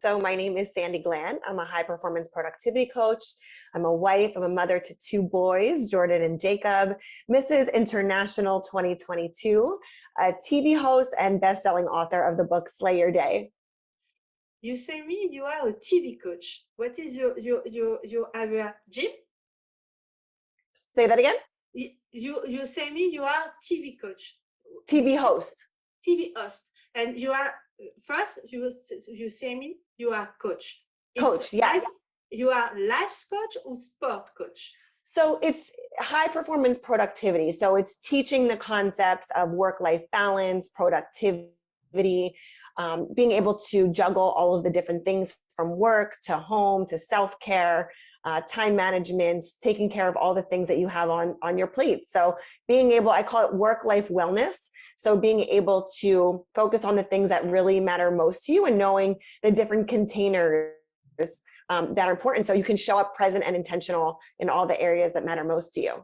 So my name is Sandi Glandt. I'm a high performance productivity coach. I'm a wife. I'm a mother to two boys, Jordan and Jacob, Mrs. International 2022, a TV host and best-selling author of the book Slay Your Day. You say me you are a TV coach. What is your area? Gym? Say that again? You say me you are TV coach. TV host. TV host. And you are first you say me you are coach. Coach, yes. You are life coach or sport coach? So it's high performance productivity. So it's teaching the concepts of work-life balance, productivity, being able to juggle all of the different things from work to home to self-care, time management, taking care of all the things that you have on your plate. So being able, I call it work-life wellness. So being able to focus on the things that really matter most to you and knowing the different containers that are important so you can show up present and intentional in all the areas that matter most to you.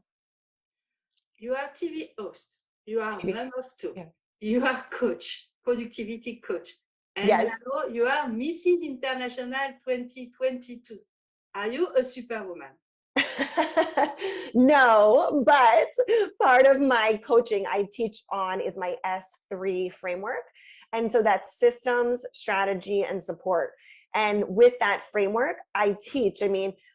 You are TV host. You are mom of two. Yeah. You are coach, productivity coach. And yes. now you are Mrs. International 2022. Are you a superwoman? No, but part of my coaching I teach on is my S3 framework. And so that's systems, strategy, and support. And with that framework, I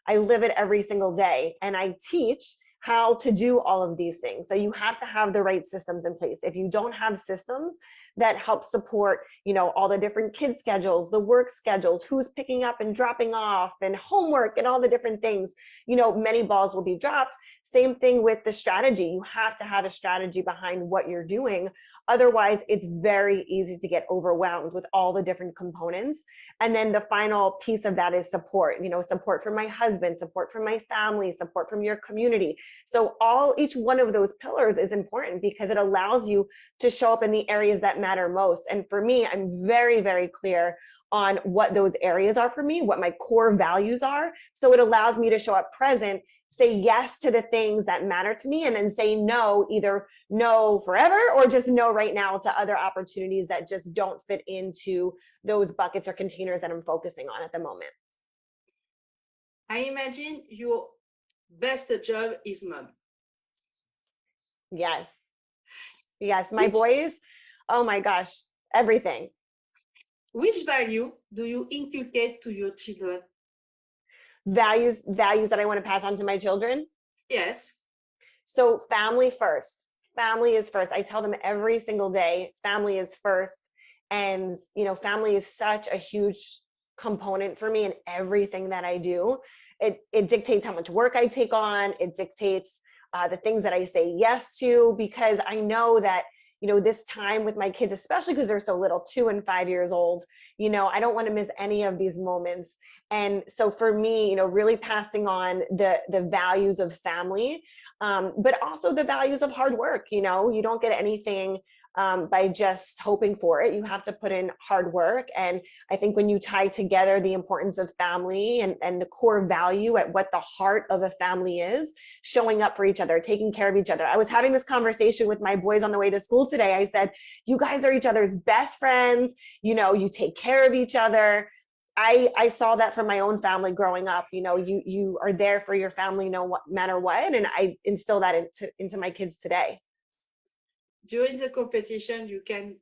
live it every single day, and I teach how to do all of these things. So you have to have the right systems in place. If you don't have systems that help support, all the different kid schedules, the work schedules, who's picking up and dropping off, and homework and all the different things, many balls will be dropped. Same thing with the strategy. You have to have a strategy behind what you're doing. Otherwise, it's very easy to get overwhelmed with all the different components. And then the final piece of that is support, support from my husband, support from my family, support from your community. So each one of those pillars is important because it allows you to show up in the areas that matter most. And for me, I'm very, very clear on what those areas are for me, what my core values are. So it allows me to show up present, say yes to the things that matter to me, and then say no, either no forever or just no right now to other opportunities that just don't fit into those buckets or containers that I'm focusing on at the moment. I imagine your best job is mom. Yes. My boys, oh my gosh, everything. Which value do you inculcate to your children? Values that I want to pass on to my children? Yes. So family first. Family is first. I tell them every single day, family is first. And, family is such a huge component for me in everything that I do. It dictates how much work I take on. It dictates the things that I say yes to, because I know that, this time with my kids, especially because they're so little, 2 and 5 years old, I don't want to miss any of these moments. And so for me, really passing on the values of family, but also the values of hard work. You don't get anything by just hoping for it. You have to put in hard work. And I think when you tie together the importance of family and the core value at what the heart of a family is, showing up for each other, taking care of each other. I was having this conversation with my boys on the way to school today. I said, you guys are each other's best friends. You take care of each other. I saw that from my own family growing up. You are there for your family no matter what. And I instill that into my kids today. During the competition, you can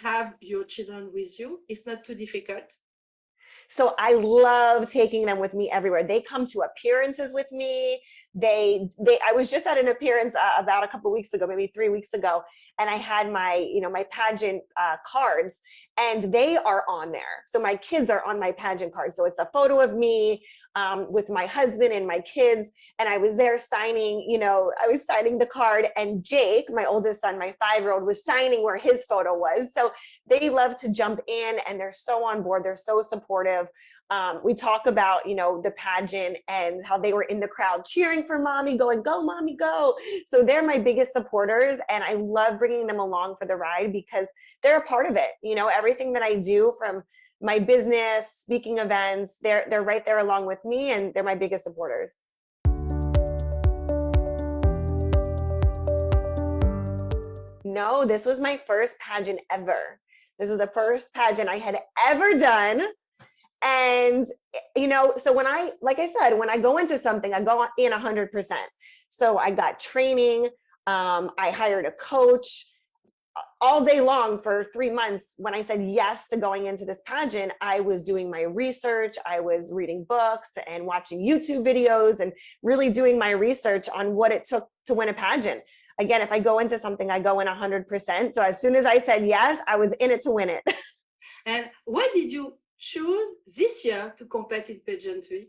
have your children with you. It's not too difficult. So I love taking them with me everywhere. They come to appearances with me. I was just at an appearance about a couple of weeks ago, maybe 3 weeks ago, and I had my pageant cards, and they are on there. So my kids are on my pageant card. So it's a photo of me with my husband and my kids, and I was there signing. I was signing the card, and Jake, my oldest son, my 5-year-old, was signing where his photo was. So they love to jump in, and they're so on board. They're so supportive. We talk about, the pageant and how they were in the crowd cheering for mommy, going, go, mommy, go. So they're my biggest supporters. And I love bringing them along for the ride because they're a part of it. Everything that I do, from my business, speaking events, they're right there along with me, and they're my biggest supporters. No, this was my first pageant ever. This was the first pageant I had ever done. And, so like I said, when I go into something, I go in 100%. So I got training. I hired a coach all day long for 3 months. When I said yes to going into this pageant, I was doing my research. I was reading books and watching YouTube videos and really doing my research on what it took to win a pageant. Again, if I go into something, I go in 100%. So as soon as I said yes, I was in it to win it. And why did you choose this year to compete in pageantry?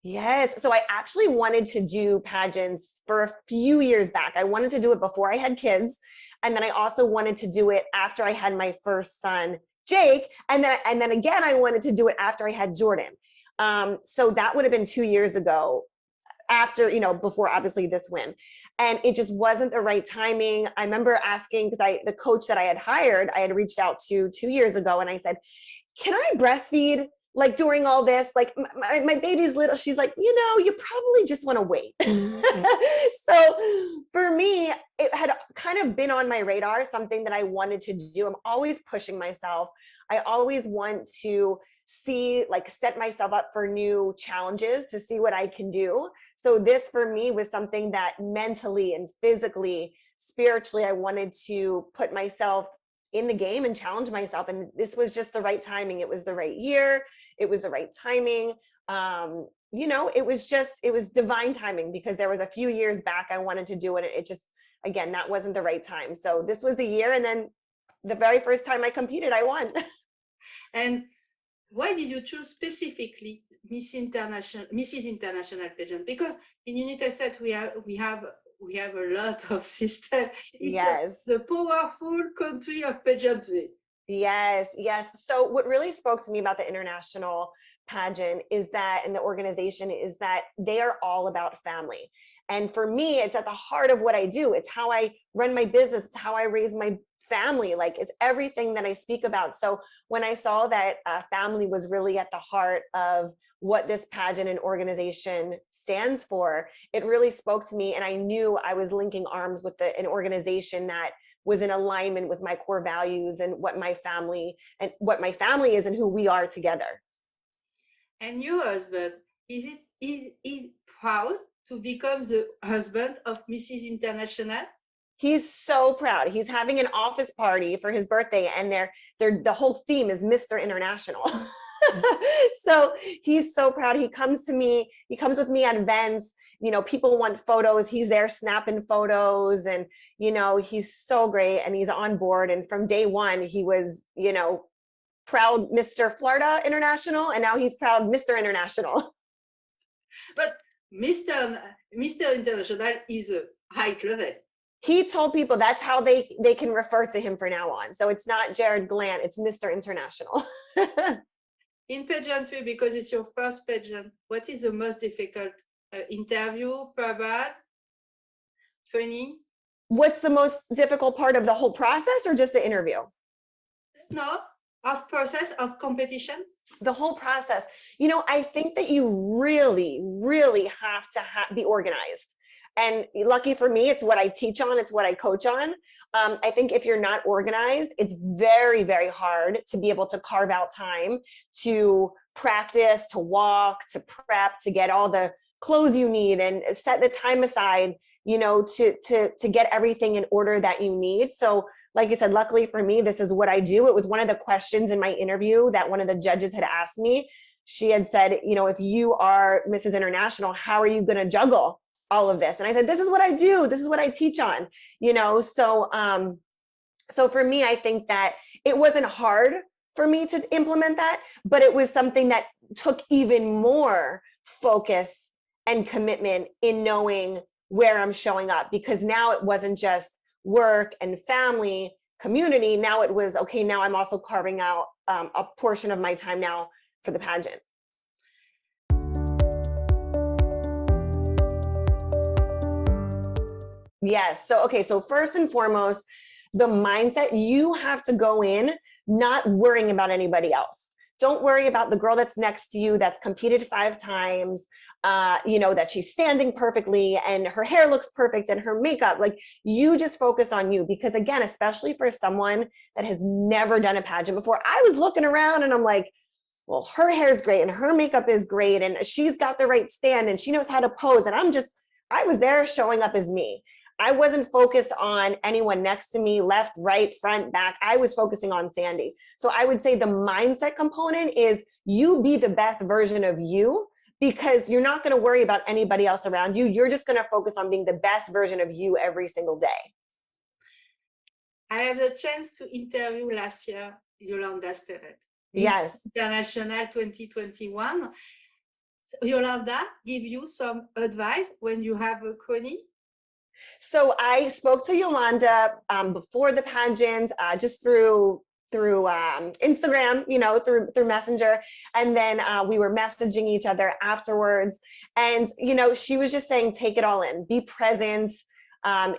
Yes. So I actually wanted to do pageants for a few years back. I wanted to do it before I had kids. And then I also wanted to do it after I had my first son, Jake. And then again, I wanted to do it after I had Jordan. So that would have been 2 years ago, after, before obviously this win. And it just wasn't the right timing. I remember asking, because the coach that I had hired, I had reached out to 2 years ago, and I said, can I breastfeed like during all this? Like my baby's little. She's like, you probably just want to wait. Mm-hmm. So for me, it had kind of been on my radar, something that I wanted to do. I'm always pushing myself. I always want to set myself up for new challenges to see what I can do. So this for me was something that mentally and physically, spiritually, I wanted to put myself in the game and challenge myself. And this was just the right timing. It was the right year. It was the right timing. It was divine timing, because there was a few years back I wanted to do it. It just, again, that wasn't the right time. So this was the year. And then the very first time I competed, I won. And why did you choose specifically Mrs. International pageant? Because in United States we have a lot of systems. It's the powerful country of pageantry. Yes. So what really spoke to me about the international pageant is that, and the organization, is that they are all about family. And for me, it's at the heart of what I do. It's how I run my business. It's how I raise my family. Like, it's everything that I speak about. So when I saw that family was really at the heart of what this pageant and organization stands for, it really spoke to me. And I knew I was linking arms with an organization that was in alignment with my core values and what my family is and who we are together. And your husband, is he proud to become the husband of Mrs. International? He's so proud. He's having an office party for his birthday, and the whole theme is Mr. International. So he's so proud. He comes with me at events. People want photos. He's there snapping photos, and, he's so great, and he's on board. And from day one, he was, proud Mr. Florida International, and now he's proud Mr. International. But Mr. International is a high level. He told people that's how they can refer to him from now on. So it's not Jared Glandt, it's Mr. International. In pageantry, because it's your first pageant, what is the most difficult interview, parade, training? What's the most difficult part of the whole process, or just the interview? No, of process of competition. The whole process. I think that you really, really have to be organized. And lucky for me, it's what I teach on, it's what I coach on. I think if you're not organized, it's very, very hard to be able to carve out time to practice, to walk, to prep, to get all the clothes you need, and set the time aside, to get everything in order that you need. So like I said, luckily for me, this is what I do. It was one of the questions in my interview that one of the judges had asked me. She had said, if you are Mrs. International, how are you going to juggle all of this? And I said, this is what I do. This is what I teach on, So for me, I think that it wasn't hard for me to implement that, but it was something that took even more focus and commitment in knowing where I'm showing up, because now it wasn't just work and family, community. Now it was, okay, now I'm also carving out a portion of my time now for the pageant. Yes. So first and foremost, the mindset, you have to go in not worrying about anybody else. Don't worry about the girl that's next to you that's competed 5 times. you know, that she's standing perfectly and her hair looks perfect and her makeup. Like, you just focus on you, because again, especially for someone that has never done a pageant before, I was looking around and I'm like, well, her hair is great and her makeup is great and she's got the right stand and she knows how to pose. And I was there showing up as me. I wasn't focused on anyone next to me, left, right, front, back. I was focusing on Sandi. So I would say the mindset component is you be the best version of you, because you're not going to worry about anybody else around you. You're just going to focus on being the best version of you every single day. I have the chance to interview last year Yolanda Stennett, Miss Yes. International 2021. So Yolanda, give you some advice when you have a crony? So I spoke to Yolanda before the pageant, just through Instagram, you know, through Messenger. And then we were messaging each other afterwards. And, you know, she was just saying, take it all in, be present,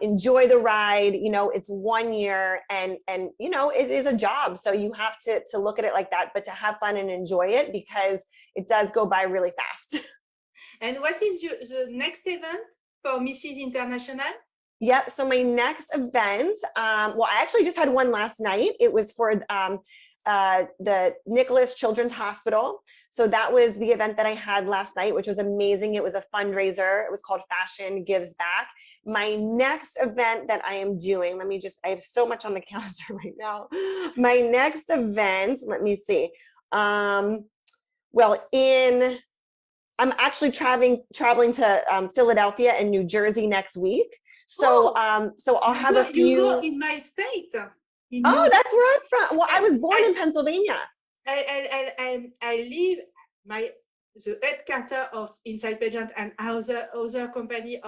enjoy the ride. You know, it's 1 year and, you know, it is a job. So you have to look at it like that, but to have fun and enjoy it, because it does go by really fast. And what is the next event for Mrs. International? Yep. So my next event, well, I actually just had one last night. It was for the Nicholas Children's Hospital. So that was the event that I had last night, which was amazing. It was a fundraiser. It was called Fashion Gives Back. My next event that I am doing, I have so much on the calendar right now. My next event, let me see. Well, I'm actually traveling to Philadelphia and New Jersey next week. So, so I'll have a few. You go in my state. Oh, that's where I'm from. Well, I was born in Pennsylvania. I live the headquarters of Inside Pageant and other company.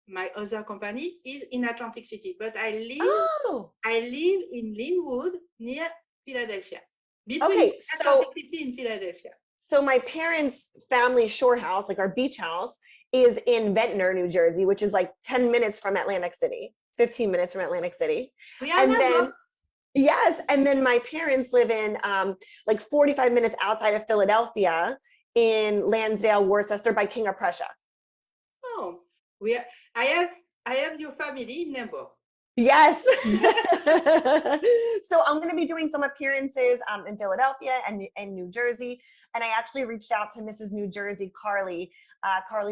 My other company is in Atlantic City, but I live in Linwood near Philadelphia. Between Atlantic City and Philadelphia. So my parents' family shore house, like our beach house, is in Ventnor, New Jersey, which is like 10 minutes from Atlantic City, 15 minutes from Atlantic City. Yes, and then my parents live in like 45 minutes outside of Philadelphia in Lansdale, Worcester, by King of Prussia. Oh, I have your family in Nebo. Yes. So I'm going to be doing some appearances in Philadelphia and New Jersey. And I actually reached out to Mrs. New Jersey, Carly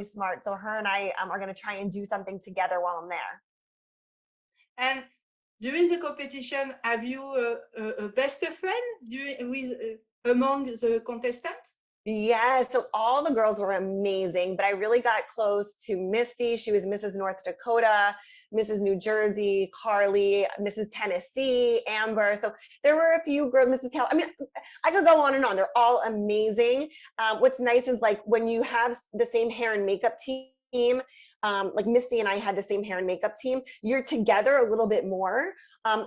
Smart. So her and I are going to try and do something together while I'm there. And during the competition, have you a best friend among the contestants? Yeah, so all the girls were amazing, but I really got close to Misty. She was Mrs. North Dakota, Mrs. New Jersey, Carly, Mrs. Tennessee, Amber. So there were a few girls, Mrs. Cal. I mean, I could go on and on. They're all amazing. What's nice is like when you have the same hair and makeup team, like Misty and I had the same hair and makeup team, you're together a little bit more.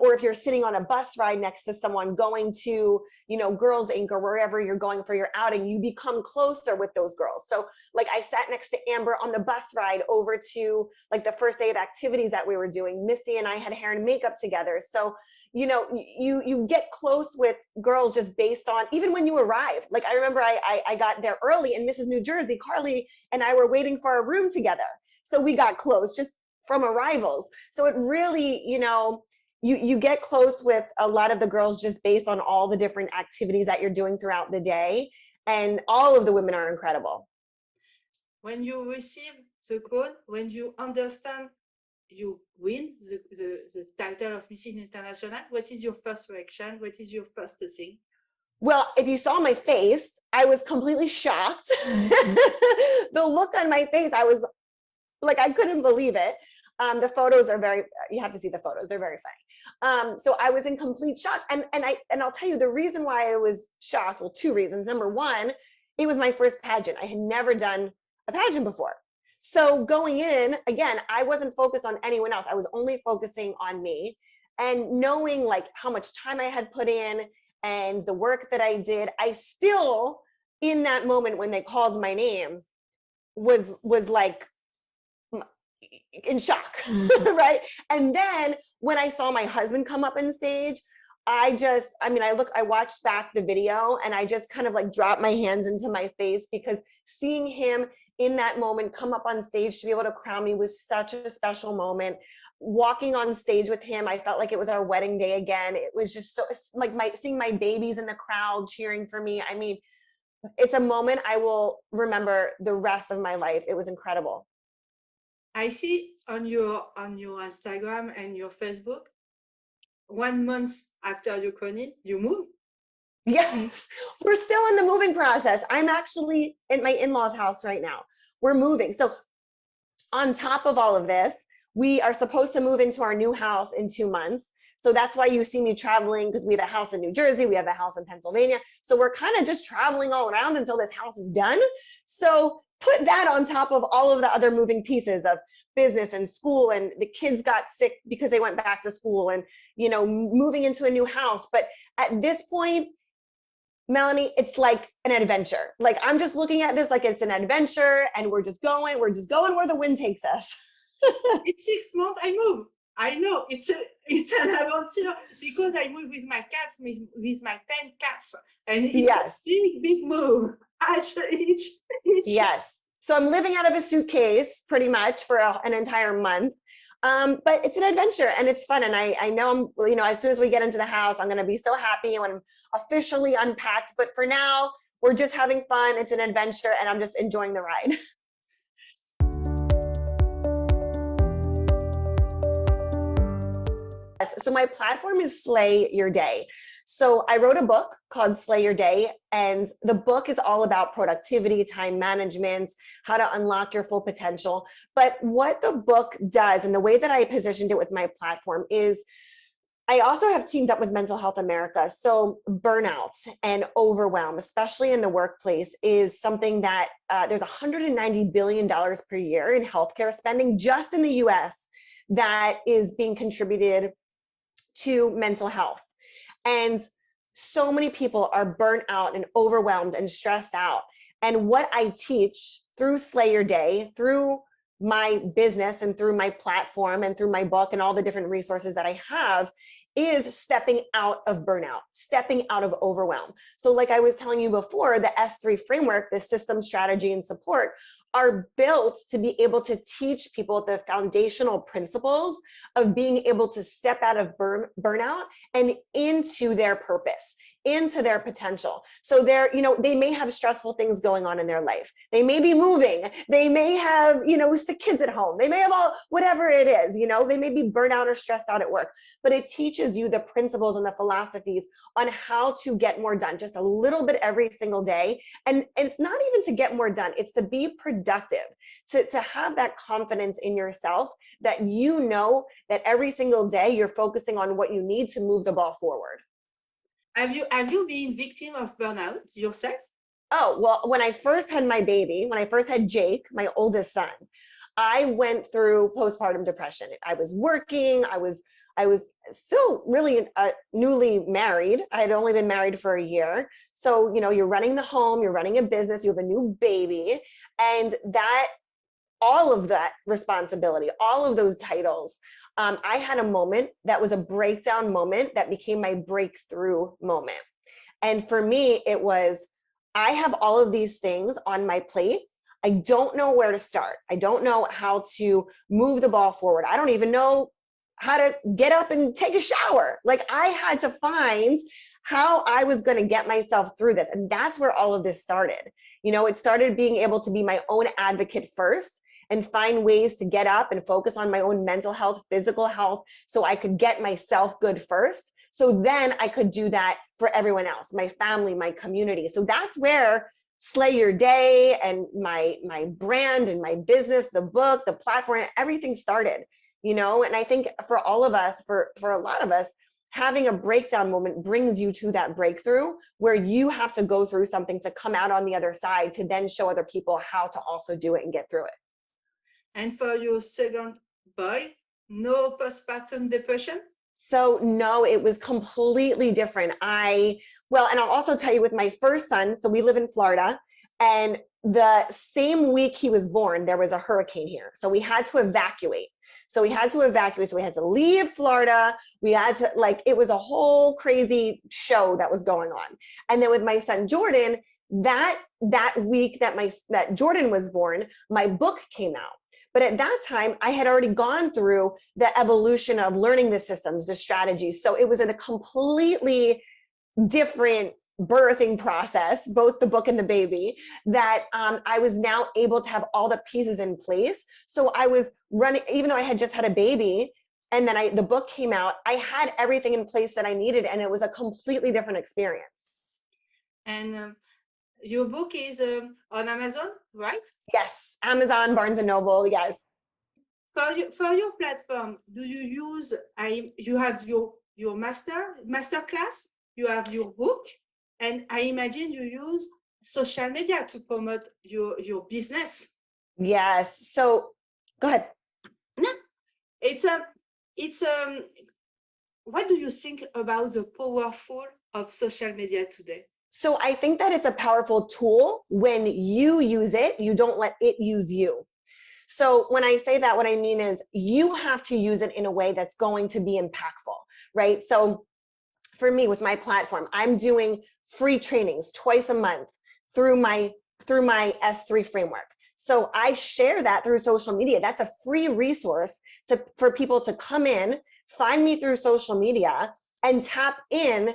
Or if you're sitting on a bus ride next to someone going to, you know, Girls Inc. or wherever you're going for your outing, you become closer with those girls. So like I sat next to Amber on the bus ride over to like the first day of activities that we were doing. Misty and I had hair and makeup together. So, you know, you get close with girls just based on, even when you arrive. Like I remember I got there early and Mrs. New Jersey, Carly and I were waiting for our room together. So we got close just from arrivals. So it really, you know, you get close with a lot of the girls just based on all the different activities that you're doing throughout the day. And all of the women are incredible. When you receive the call, when you understand you win the title of Mrs. International, what is your first reaction? What is your first thing? Well, if you saw my face, I was completely shocked. The look on my face, I was like, I couldn't believe it. The photos are you have to see the photos. They're very funny. So I was in complete shock. And I'll tell you the reason why I was shocked. Well, two reasons. Number one, it was my first pageant. I had never done a pageant before. So going in, again, I wasn't focused on anyone else. I was only focusing on me, and knowing like how much time I had put in and the work that I did, I still, in that moment when they called my name, was like, in shock, right? And then when I saw my husband come up on stage, I watched back the video and I just kind of like dropped my hands into my face, because seeing him in that moment come up on stage to be able to crown me was such a special moment. Walking on stage with him, I felt like it was our wedding day again. It was just so like seeing my babies in the crowd cheering for me. I mean, it's a moment I will remember the rest of my life. It was incredible. I see on your Instagram and your Facebook, 1 month after your crowning, you move. Yes, we're still in the moving process. I'm actually in my in-laws' house right now. We're moving. So on top of all of this, we are supposed to move into our new house in 2 months. So that's why you see me traveling, because we have a house in New Jersey, we have a house in Pennsylvania. So we're kind of just traveling all around until this house is done. So put that on top of all of the other moving pieces of business and school, and the kids got sick because they went back to school, and, you know, moving into a new house. But at this point, Mélanie, it's like an adventure. Like, I'm just looking at this like it's an adventure, and we're just going where the wind takes us. In 6 months, I move. I know it's an adventure because I move with my cats, with my 10 cats, and it's a big move. Each. Yes. So I'm living out of a suitcase pretty much for an entire month. But it's an adventure and it's fun. And I know I'm, you know, as soon as we get into the house, I'm going to be so happy when I'm officially unpacked. But for now, we're just having fun. It's an adventure and I'm just enjoying the ride. So my platform is Slay Your Day. So I wrote a book called Slay Your Day, and the book is all about productivity, time management, how to unlock your full potential. But what the book does, and the way that I positioned it with my platform, is I also have teamed up with Mental Health America. So burnout and overwhelm, especially in the workplace, is something that there's $190 billion per year in healthcare spending just in the US that is being contributed to mental health. And so many people are burnt out and overwhelmed and stressed out. And what I teach through Slay Your Day, through my business and through my platform and through my book and all the different resources that I have, is stepping out of burnout, stepping out of overwhelm. So like I was telling you before, the S3 framework, the system, strategy, and support, are built to be able to teach people the foundational principles of being able to step out of burnout and into their purpose, into their potential. So they're, you know, they may have stressful things going on in their life. They may be moving. They may have, you know, sick kids at home. They may have all, whatever it is, you know, they may be burnt out or stressed out at work, but it teaches you the principles and the philosophies on how to get more done, just a little bit every single day. And it's not even to get more done. It's to be productive, to have that confidence in yourself that you know that every single day you're focusing on what you need to move the ball forward. Have you been victim of burnout yourself? Oh, well, when I first had my baby, when I first had Jake, my oldest son, I went through postpartum depression. I was working. I was still really newly married. I had only been married for a year. So, you know, you're running the home, you're running a business, you have a new baby, and that, all of that responsibility, all of those titles, I had a moment that was a breakdown moment that became my breakthrough moment. And for me, it was, I have all of these things on my plate. I don't know where to start. I don't know how to move the ball forward. I don't even know how to get up and take a shower. Like, I had to find how I was going to get myself through this. And that's where all of this started. You know, it started being able to be my own advocate first and find ways to get up and focus on my own mental health, physical health, so I could get myself good first. So then I could do that for everyone else, my family, my community. So that's where Slay Your Day and my brand and my business, the book, the platform, everything started, you know? And I think for all of us, for a lot of us, having a breakdown moment brings you to that breakthrough where you have to go through something to come out on the other side to then show other people how to also do it and get through it. And for your second boy, no postpartum depression? So no, it was completely different. Well, and I'll also tell you with my first son, so we live in Florida, and the same week he was born, there was a hurricane here. So we had to evacuate. So we had to leave Florida. We had to, like, it was a whole crazy show that was going on. And then with my son, Jordan, that week that Jordan was born, my book came out. But at that time, I had already gone through the evolution of learning the systems, the strategies. So it was in a completely different birthing process, both the book and the baby, that I was now able to have all the pieces in place. So I was running, even though I had just had a baby, and then the book came out, I had everything in place that I needed, and it was a completely different experience. And your book is on Amazon, right? Yes, Amazon, Barnes & Noble, yes. For your platform, do you use, you have your master class, you have your book, and I imagine you use social media to promote your business. Yes, so go ahead. No, it's what do you think about the powerful of social media today? So I think that it's a powerful tool when you use it, you don't let it use you. So when I say that, what I mean is you have to use it in a way that's going to be impactful, right? So for me, with my platform, I'm doing free trainings twice a month through my S3 framework. So I share that through social media. That's a free resource for people to come in, find me through social media, and tap in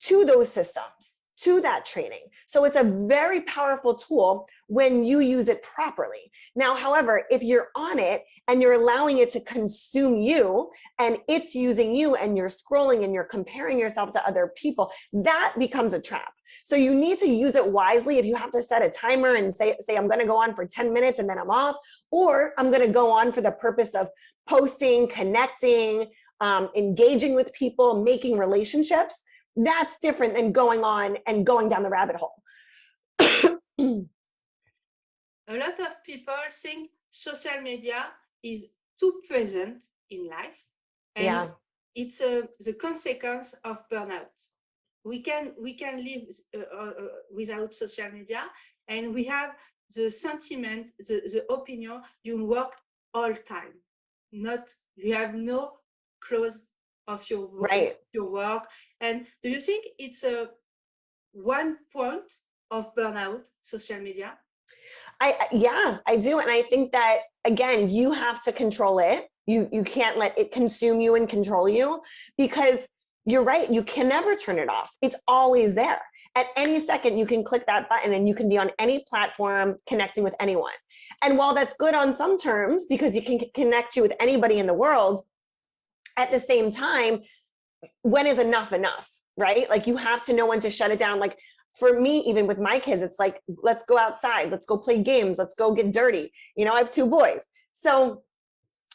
to those systems, to that training. So it's a very powerful tool when you use it properly. Now, however, if you're on it and you're allowing it to consume you and it's using you and you're scrolling and you're comparing yourself to other people, that becomes a trap. So you need to use it wisely. If you have to set a timer and say I'm going to go on for 10 minutes and then I'm off, or I'm going to go on for the purpose of posting, connecting, engaging with people, making relationships, that's different than going on and going down the rabbit hole. A lot of people think social media is too present in life, and it's the consequence of burnout. We can live without social media, and we have the sentiment, the opinion, you work all time. You have no close of your work, your work. And do you think it's a one point of burnout, social media? I do. And I think that, again, you have to control it. You can't let it consume you and control you, because you're right. You can never turn it off. It's always there. At any second, you can click that button and you can be on any platform connecting with anyone. And while that's good on some terms, because you can connect you with anybody in the world, at the same time, when is enough, right? Like, you have to know when to shut it down. Like, for me, even with my kids, it's like, let's go outside, let's go play games, let's go get dirty. You know, I have 2 boys. So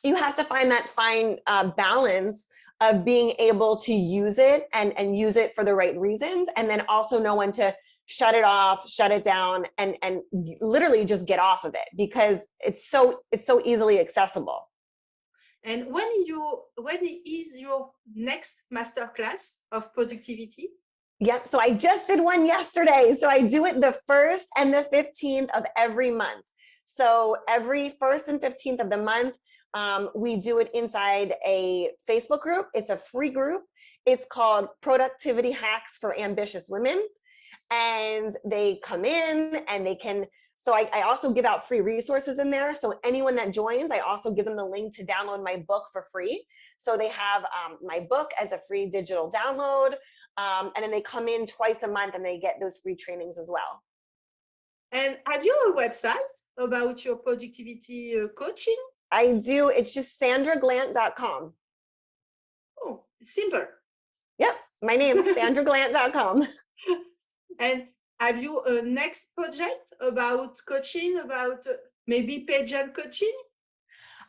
you have to find that fine balance of being able to use it and use it for the right reasons. And then also know when to shut it off, shut it down, and literally just get off of it, because it's so easily accessible. And when is your next masterclass of productivity? Yep. So I just did one yesterday. So I do it the 1st and the 15th of every month. So every 1st and 15th of the month, we do it inside a Facebook group. It's a free group. It's called Productivity Hacks for Ambitious Women. And they come in and they can, so I also give out free resources in there. So anyone that joins, I also give them the link to download my book for free. So they have my book as a free digital download. And then they come in twice a month and they get those free trainings as well. And have you a website about your productivity coaching? I do. It's just sandraglandt.com. Oh, simple. Yep. My name is sandraglandt.com. And have you a next project about coaching, about maybe pageant coaching?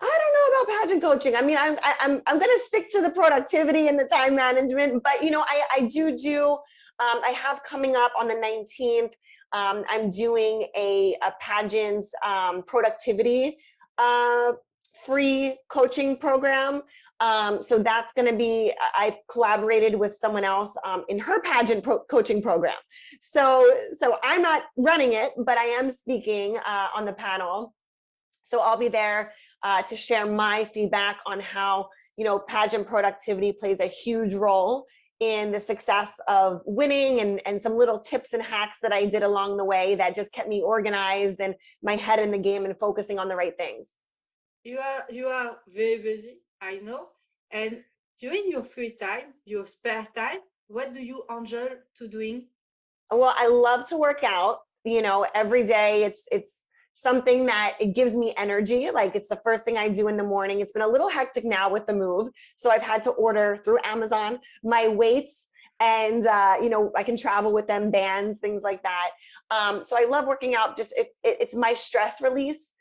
I don't know about pageant coaching. I mean, I'm going to stick to the productivity and the time management, but you know, I do. I have coming up on the 19th. I'm doing a pageant's productivity free coaching program. So that's going to be, I've collaborated with someone else in her pageant coaching program. So I'm not running it, but I am speaking on the panel. So I'll be there to share my feedback on how, you know, pageant productivity plays a huge role in the success of winning, and some little tips and hacks that I did along the way that just kept me organized and my head in the game and focusing on the right things. You are very busy, I know. And during your free time, your spare time, what do you enjoy to doing? Well, I love to work out, you know, every day. It's something that it gives me energy. Like, it's the first thing I do in the morning. It's been a little hectic now with the move, so I've had to order through Amazon my weights, and you know, I can travel with them, bands, things like that. So I love working out. Just it's my stress release.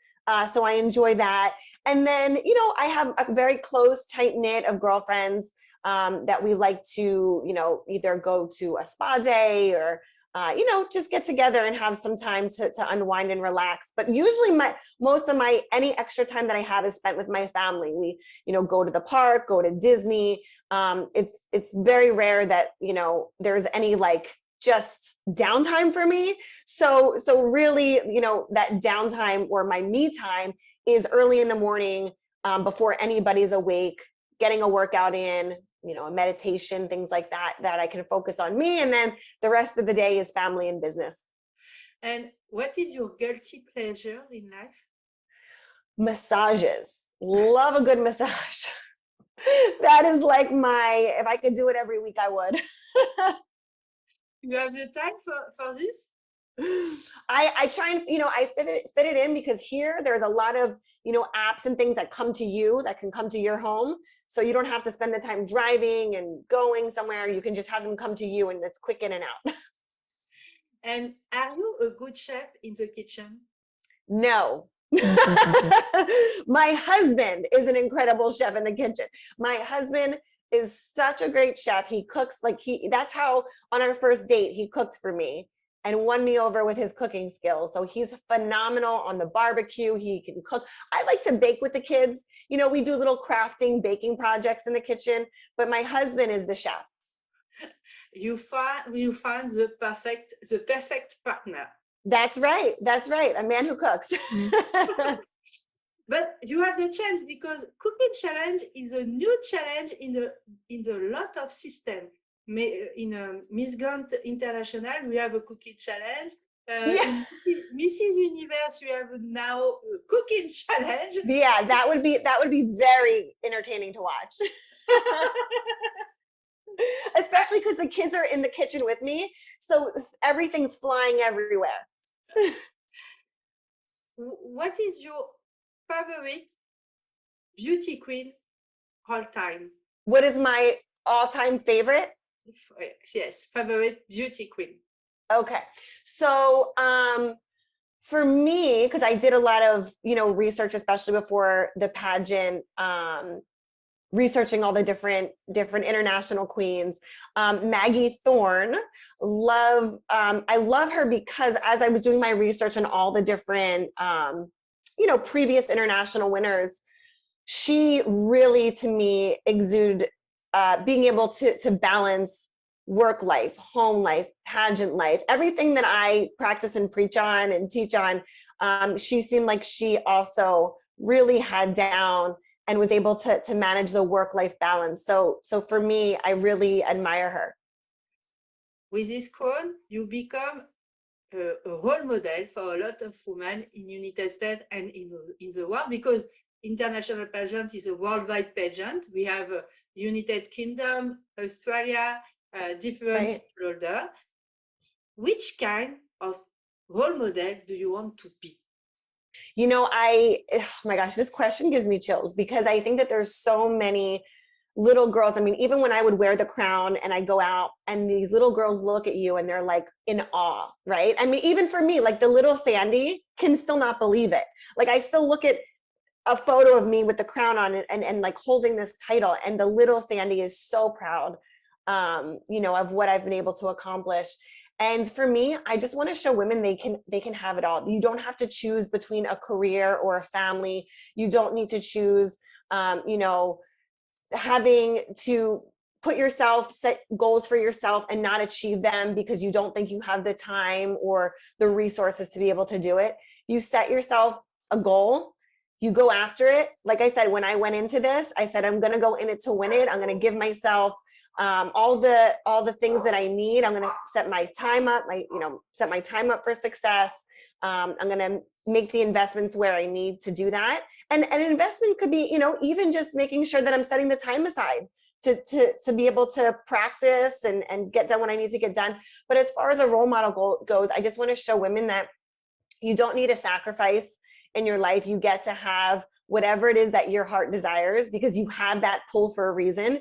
So I enjoy that. And then, you know, I have a very close, tight knit of girlfriends that we like to, you know, either go to a spa day or you know, just get together and have some time to unwind and relax. But usually most of my, any extra time that I have is spent with my family. We, you know, go to the park, go to Disney. It's very rare that, you know, there's any like just downtime for me. So really, you know, that downtime or my me time is early in the morning, before anybody's awake, getting a workout in, you know, a meditation, things like that, that I can focus on me. And then the rest of the day is family and business. And what is your guilty pleasure in life? Massages. Love a good massage. That is like if I could do it every week, I would. You have the time for this? I try and, you know, I fit it in, because here there's a lot of, you know, apps and things that come to you, that can come to your home. So you don't have to spend the time driving and going somewhere. You can just have them come to you, and it's quick in and out. And are you a good chef in the kitchen? No. My husband is an incredible chef in the kitchen. My husband is such a great chef. He cooks like that's how on our first date he cooked for me and won me over with his cooking skills. So he's phenomenal on the barbecue. He can cook. I like to bake with the kids. You know, we do little crafting, baking projects in the kitchen, but my husband is the chef. You find the perfect partner. That's right. That's right. A man who cooks. But you have the chance, because cooking challenge is a new challenge in the lot of system. In Miss Glandt International, we have a cooking challenge. In Mrs. Universe, we have now a cooking challenge. Yeah, that would be very entertaining to watch. Especially because the kids are in the kitchen with me, so everything's flying everywhere. What is your favorite beauty queen all time? What is my all-time favorite? Yes, favorite beauty queen. Okay, so for me, because I did a lot of, you know, research, especially before the pageant, researching all the different international queens. Maggie Thorne, I love her because as I was doing my research on all the different, you know, previous international winners, she really, to me, exuded being able to balance work life, home life, pageant life, everything that I practice and preach on and teach on. She seemed like she also really had down and was able to manage the work-life balance. So for me, I really admire her. With this crown, you become a role model for a lot of women in United States and in the world, because international pageant is a worldwide pageant. We have United Kingdom, Australia, different older. Which kind of role model do you want to be? You know, oh my gosh, this question gives me chills, because I think that there's so many little girls. I mean, even when I would wear the crown and I go out and these little girls look at you and they're like in awe, right? I mean, even for me, like the little Sandi can still not believe it. Like I still look at a photo of me with the crown on it and like holding this title, and the little Sandi is so proud, you know, of what I've been able to accomplish. And for me, I just want to show women they can have it all. You don't have to choose between a career or a family. You don't need to choose, you know, having to set goals for yourself and not achieve them because you don't think you have the time or the resources to be able to do it. You set yourself a goal, you go after it. Like I said, when I went into this, I said, I'm going to go in it to win it. I'm going to give myself all the things that I need. I'm going to set my time up, set my time up for success. I'm going to make the investments where I need to do that. And an investment could be, even just making sure that I'm setting the time aside to be able to practice and get done what I need to get done. But as far as a role model goes, I just want to show women that you don't need a sacrifice in your life. You get to have whatever it is that your heart desires, because you have that pull for a reason.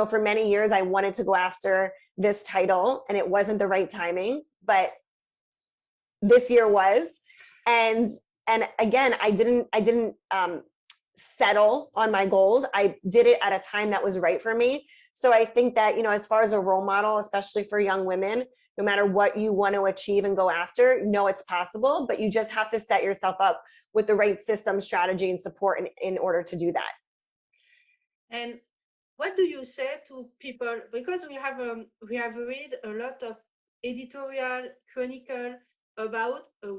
For many years, I wanted to go after this title and it wasn't the right timing, but this year was. And again, I didn't settle on my goals. I did it at a time that was right for me. So I think that, as far as a role model, especially for young women, no matter what you want to achieve and go after, it's possible, but you just have to set yourself up with the right system, strategy, and support in order to do that. And what do you say to people? Because we have read a lot of editorial chronicle about a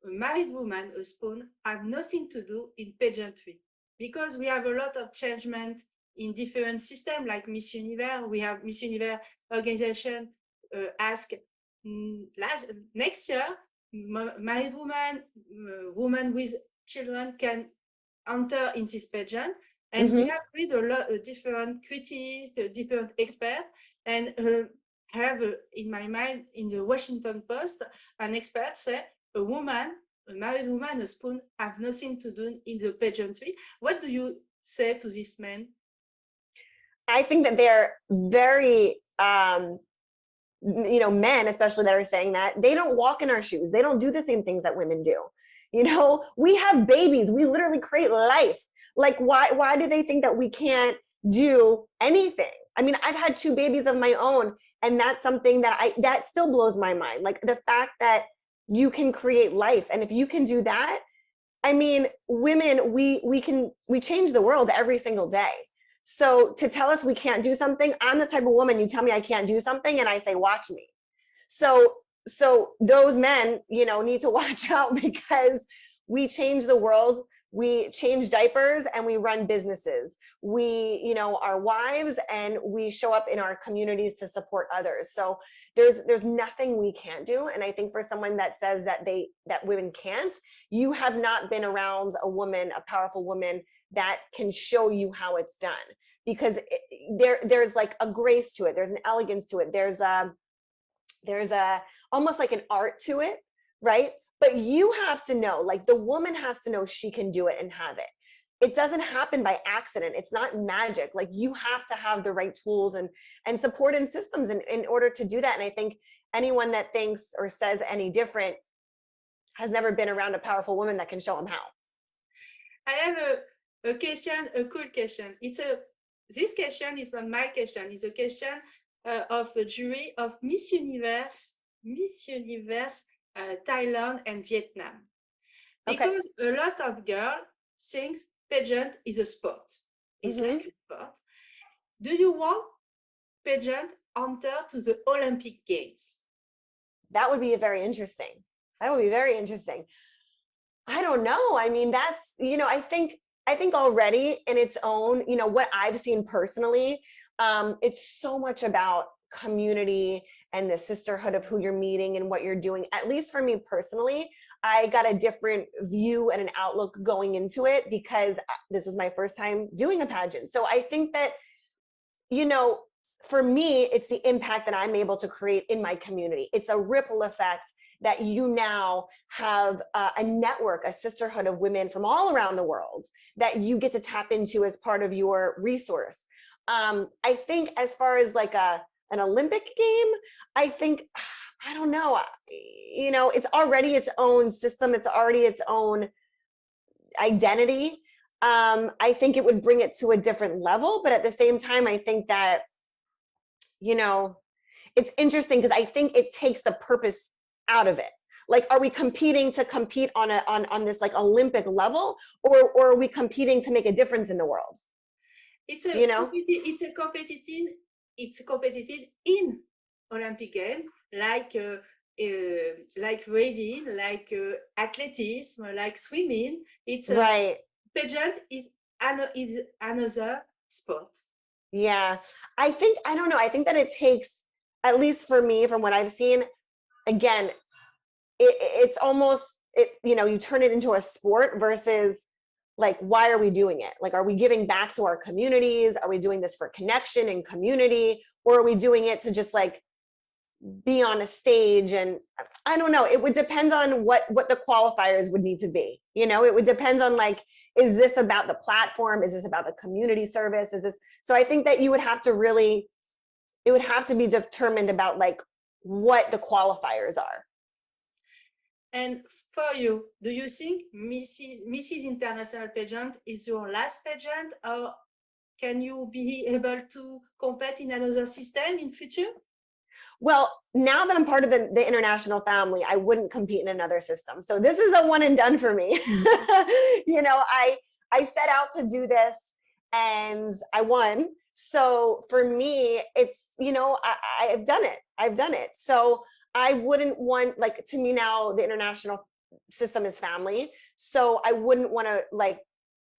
married woman, a spoon, have nothing to do in pageantry, because we have a lot of changement in different systems like Miss Universe. We have Miss Universe organization ask next year, married woman with children can enter in this pageant. And we have read a lot of different critics, different experts, and have in my mind in the Washington Post, an expert say a married woman, a spoon, have nothing to do in the pageantry. What do you say to this man? I think that they're very men especially that are saying that, they don't walk in our shoes. They don't do the same things that women do. We have babies. We literally create life. Like, why do they think that we can't do anything? I mean, I've had 2 babies of my own, and that's something that still blows my mind. Like, the fact that you can create life. And if you can do that, I mean, women, we change the world every single day. So to tell us we can't do something, I'm the type of woman, you tell me I can't do something and I say, watch me. So those men, need to watch out, because we change the world. We change diapers and we run businesses. We, are wives, and we show up in our communities to support others. So there's nothing we can't do. And I think for someone that says that women can't, you have not been around a powerful woman that can show you how it's done, because there's like a grace to it. There's an elegance to it. There's a almost like an art to it, right? But you have to know, like, the woman has to know she can do it and have it. It doesn't happen by accident. It's not magic. Like, you have to have the right tools and support and systems in order to do that. And I think anyone that thinks or says any different has never been around a powerful woman that can show them how. I have a question, a cool question. This question is not my question. It's a question of a jury of Miss Universe, Thailand and Vietnam. Because a lot of girls think pageant is a sport. It's like a sport. Do you want pageant enter to the Olympic Games? That would be very interesting. That would be very interesting. I don't know. I mean, that's, I think already in its own, what I've seen personally, it's so much about community and the sisterhood of who you're meeting and what you're doing. At least for me personally, I got a different view and an outlook going into it, because this was my first time doing a pageant. So I think that, for me, it's the impact that I'm able to create in my community. It's a ripple effect that you now have a network, a sisterhood of women from all around the world that you get to tap into as part of your resource. I think as far as like an Olympic game, I think, I don't know, it's already its own system. It's already its own identity. I think it would bring it to a different level, but at the same time, I think that, it's interesting because I think it takes the purpose out of it. Like, are we competing to compete on this like Olympic level, or are we competing to make a difference in the world? It's competitive in Olympic game, like reading, like athleticism, like swimming. It's right. Pageant is another sport. Yeah. I don't know. I think that it takes, at least for me, from what I've seen, again, it's almost, you turn it into a sport versus like, why are we doing it? Like, are we giving back to our communities? Are we doing this for connection and community? Or are we doing it to just like be on a stage? And I don't know, it would depend on what the qualifiers would need to be. It would depend on like, is this about the platform? Is this about the community service? So I think that it would have to be determined about like what the qualifiers are. And for you, do you think Mrs. International Pageant is your last pageant, or can you be able to compete in another system in future? Well, now that I'm part of the international family, I wouldn't compete in another system. So this is a one and done for me. I set out to do this and I won. So for me, it's, I've done it. I've done it. So I wouldn't want, like, to me now, the international system is family. So I wouldn't want to like,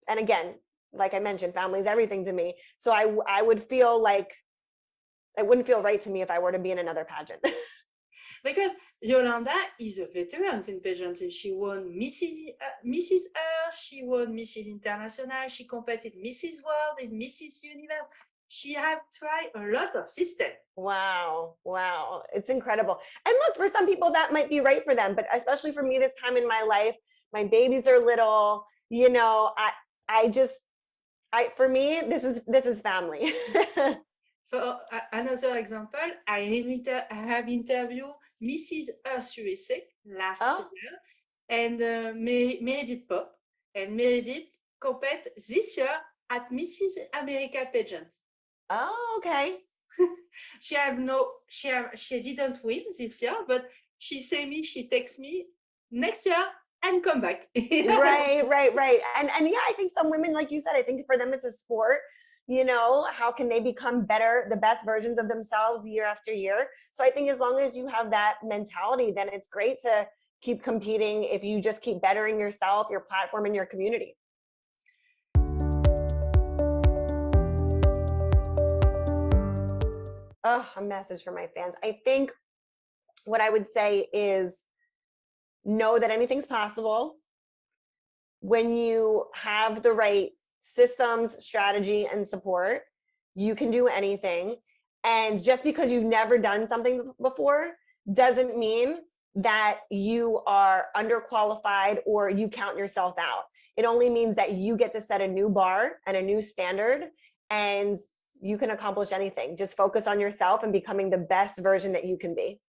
and again, like I mentioned, family is everything to me. So I would feel like, it wouldn't feel right to me if I were to be in another pageant. Because Yolanda is a veteran in pageantry. She won Mrs. Earth, she won Mrs. International, she competed Mrs. World and Mrs. Universe. She have tried a lot of systems. Wow. It's incredible. And look, for some people that might be right for them, but especially for me this time in my life, my babies are little, for me, this is family. For another example, I have interviewed Mrs. Earth USA last year, and Meredith Pop, and Meredith competed this year at Mrs. America pageant. Oh, okay. She didn't win this year, but she texts me next year and come back. Right. And yeah, I think some women, like you said, I think for them it's a sport. How can they become the best versions of themselves year after year? So I think as long as you have that mentality, then it's great to keep competing if you just keep bettering yourself, your platform, and your community. Oh, a message for my fans. I think what I would say is know that anything's possible. When you have the right systems, strategy, and support, you can do anything. And just because you've never done something before doesn't mean that you are underqualified or you count yourself out. It only means that you get to set a new bar and a new standard, and you can accomplish anything. Just focus on yourself and becoming the best version that you can be.